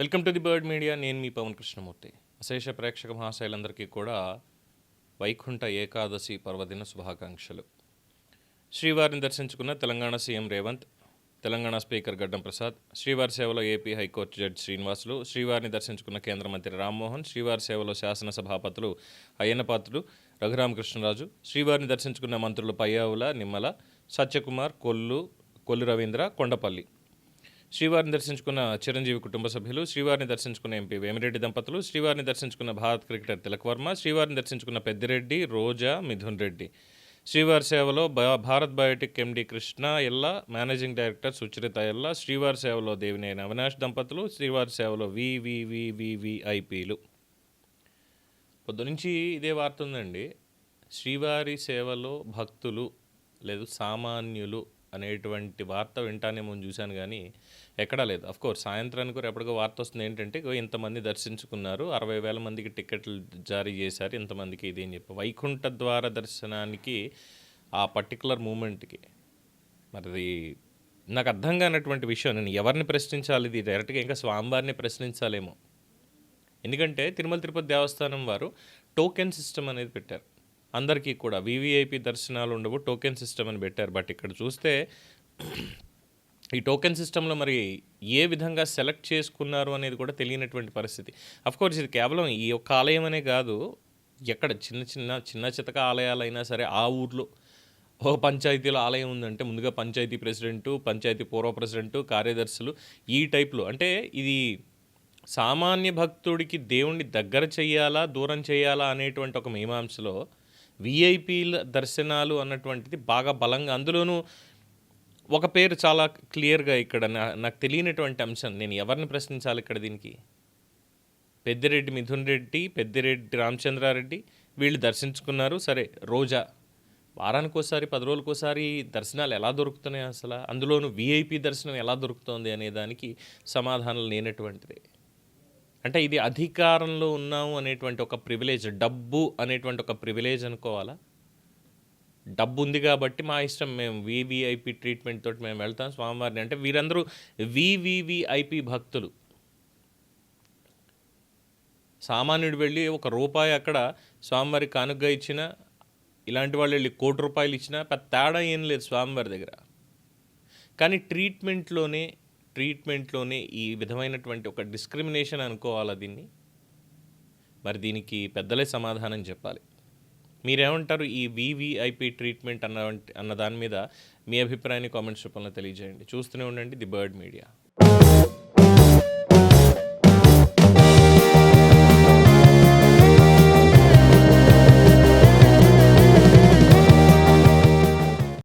Welcome to the bird media. నేను మీ పవన్ కృష్ణమూర్తి. అశేష ప్రేక్షక మహాశైలందరికీ కూడా వైకుంఠ ఏకాదశి పర్వదిన శుభాకాంక్షలు. శ్రీవారిని దర్శించుకున్న తెలంగాణ సీఎం రేవంత్, తెలంగాణ స్పీకర్ గడ్డం ప్రసాద్, శ్రీవారి సేవలో ఏపీ హైకోర్టు జడ్జి శ్రీనివాసులు, శ్రీవారిని దర్శించుకున్న కేంద్ర మంత్రి రామ్మోహన్, శ్రీవారి సేవలో శాసనసభాపతులు అయ్యన్నపాత్రులు, రఘురామకృష్ణరాజు, శ్రీవారిని దర్శించుకున్న మంత్రులు పయ్యావుల, నిమ్మల, సత్యకుమార్, కొల్లు రవీంద్ర, కొండపల్లి, శ్రీవారిని దర్శించుకున్న చిరంజీవి కుటుంబ సభ్యులు, శ్రీవారిని దర్శించుకున్న ఎంపీ వేమిరెడ్డి దంపతులు, శ్రీవారిని దర్శించుకున్న భారత క్రికెటర్ తిలక్ వర్మ, శ్రీవారిని దర్శించుకున్న పెద్దిరెడ్డి, రోజా, మిథున్ రెడ్డి, శ్రీవారి సేవలో భారత్ బయోటెక్ ఎండి కృష్ణ ఎల్ల, మేనేజింగ్ డైరెక్టర్ సుచరిత ఎల్ల, శ్రీవారి సేవలో దేవినేని అవినాష్ దంపతులు, శ్రీవారి సేవలో వివివివివిఐపీలు. పొద్దునుంచి ఇదే వార్త ఉందండి. శ్రీవారి సేవలో భక్తులు లేదు సామాన్యులు అనేటువంటి వార్త వింటానేమో చూశాను, కానీ ఎక్కడా లేదు. అఫ్కోర్స్ సాయంత్రానికి ఎప్పటికో వార్త వస్తుంది ఏంటంటే ఇంతమంది దర్శించుకున్నారు, 60,000 మందికి టికెట్లు జారీ చేశారు, ఇంతమందికి ఇది అని చెప్పి వైకుంఠ ద్వార దర్శనానికి ఆ పర్టికులర్ మూమెంట్కి. మరి నాకు అర్థం కానటువంటి విషయం, నేను ఎవరిని ప్రశ్నించాలి? ఇది డైరెక్ట్గా ఇంకా స్వామివారిని ప్రశ్నించాలేమో. ఎందుకంటే తిరుమల తిరుపతి దేవస్థానం వారు టోకెన్ సిస్టమ్ అనేది పెట్టారు. అందరికీ కూడా వివిఐపి దర్శనాలు ఉండవు, టోకెన్ సిస్టమ్ అని పెట్టారు. బట్ ఇక్కడ చూస్తే ఈ టోకెన్ సిస్టంలో మరి ఏ విధంగా సెలెక్ట్ చేసుకున్నారు అనేది కూడా తెలియనటువంటి పరిస్థితి. అఫ్కోర్స్ ఇది కేవలం ఈ ఒక్క ఆలయం అనే కాదు, ఎక్కడ చిన్న చితక ఆలయాలైనా సరే ఆ ఊర్లో ఒక పంచాయతీలో ఆలయం ఉందంటే ముందుగా పంచాయతీ ప్రెసిడెంటు, పంచాయతీ పూర్వ ప్రెసిడెంటు, కార్యదర్శులు ఈ టైప్లో. అంటే ఇది సామాన్య భక్తుడికి దేవుణ్ణి దగ్గర చేయాలా దూరం చేయాలా అనేటువంటి ఒక మీమాంసలో విఐపీల దర్శనాలు అన్నటువంటిది బాగా బలంగా, అందులోనూ ఒక పేరు చాలా క్లియర్గా ఇక్కడ నాకు తెలియనటువంటి అంశం, నేను ఎవరిని ప్రశ్నించాలి ఇక్కడ దీనికి? పెద్దిరెడ్డి మిథున్ రెడ్డి, పెద్దిరెడ్డి రామచంద్రారెడ్డి వీళ్ళు దర్శించుకున్నారు. సరే, రోజా వారానికి ఒకసారి 10 రోజులకోసారి దర్శనాలు ఎలా దొరుకుతున్నాయి అసలు? అందులోనూ విఐపీ దర్శనం ఎలా దొరుకుతుంది అనే దానికి సమాధానం లేనటువంటిది. అంటే ఇది అధికారంలో ఉన్నాము అనేటువంటి ఒక ప్రివిలేజ్, డబ్బు అనేటువంటి ఒక ప్రివిలేజ్ అనుకోవాలా? డబ్బు ఉంది కాబట్టి మా ఇష్టం, మేము వివిఐపి ట్రీట్మెంట్ తోటి మేము వెళ్తాం స్వామివారిని అంటే వీరందరూ వివివిఐపి భక్తులు. సామాన్యుడు వెళ్ళి ₹1 అక్కడ స్వామివారి కానుగ్గా ఇచ్చిన, ఇలాంటి వాళ్ళు వెళ్ళి ₹1,00,00,000 ఇచ్చినా పెద్ద తేడా ఏం లేదు స్వామివారి దగ్గర. కానీ ట్రీట్మెంట్లోనే ఈ విధమైనటువంటి ఒక డిస్క్రిమినేషన్ అనుకోవాలా దీన్ని? మరి దీనికి పెద్దలే సమాధానం చెప్పాలి. మీరేమంటారు? ఈ వివిఐపి ట్రీట్మెంట్ అన్న దాని మీద మీ అభిప్రాయాన్ని కామెంట్స్ రూపంలో తెలియజేయండి. చూస్తూనే ఉండండి ది బర్డ్ మీడియా.